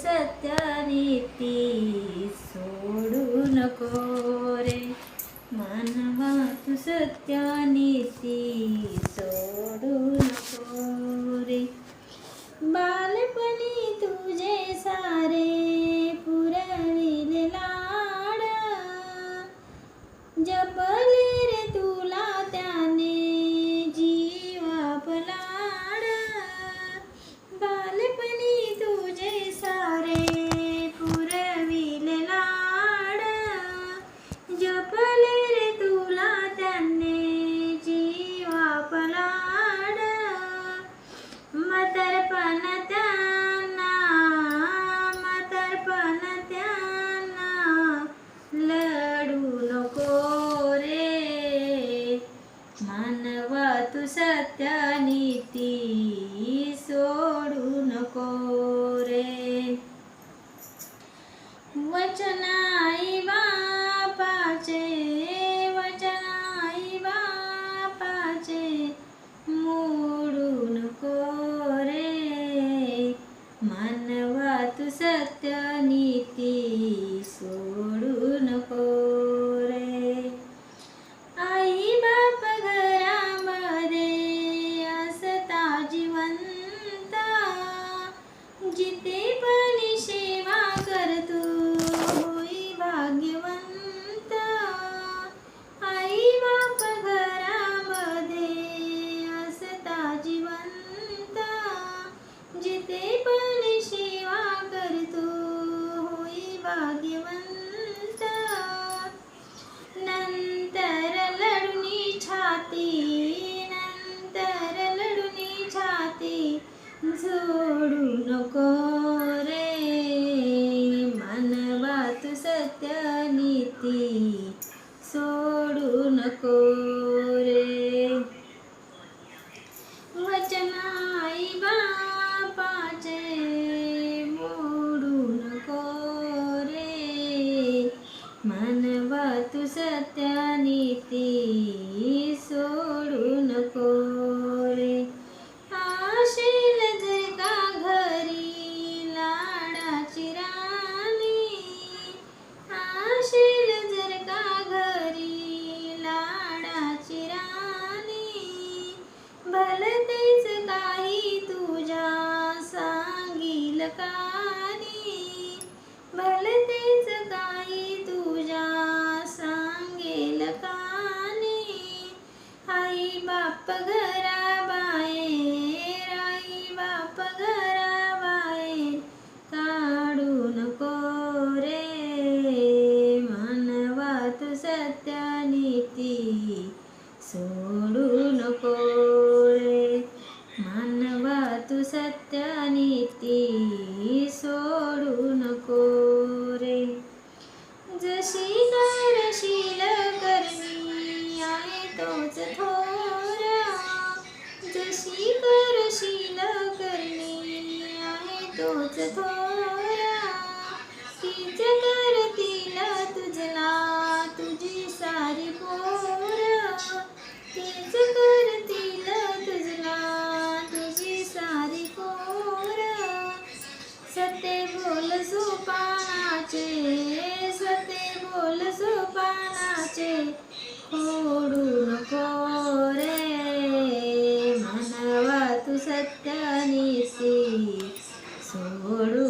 सत्यानीती सोडू नको रे मानवा तू सत्यानीती सोडू नको रे बालपणी तुझे सारे पुरविले लाड जपले रे तुला त्याने जीव आपलाड बालपणी तुझे सारे पुरविले लाड जपले रे तुला त्याने जीव आपलाड म्हातारपण त्यांना लढू नको रे मानवा तू सत्यानीती सोडू नको रे वचन आई बापाचे मोडू नको रे मानवा तू सत्यानीती सोडू नको रे आई बाप घरामध्ये असता जिवंत जिथे पण सेवा करतो होई भाग्यवंत आई बाप घरामध्ये असता जिवंत जिथे पण सेवा करतो होई भाग्यवंत नंतर लढुनी छाती जोडू नको रे मानवा तू सत्यानीती सोडू नको रे वचन आई बापाचे मोडू नको रे मानवा तू सत्यानीती सोडू नको रे आशील जर का घरी लाडाची राणी आशील जर का घरी लाडाची राणी भलतेच काही तुझ्या सांगील कानी भलतेच काही तुझ्या सांगेल कानी आई बाप घराबाहेर काढू नको रे मानवा तू सत्यानीती सोडू नको रे मानवा तू सत्यानीती सोडू नको रे जशी करशील करणी आहे तोच थोरा जशी करशील करणी आहे तोच थोरा तीच करतील तुझला तुझी सारी पोर तीच करतील तुझला तुझी सारी पोर सत्य बोल सोपानाचे खोडू नको रे मानवा तू सत्यानीती सोडू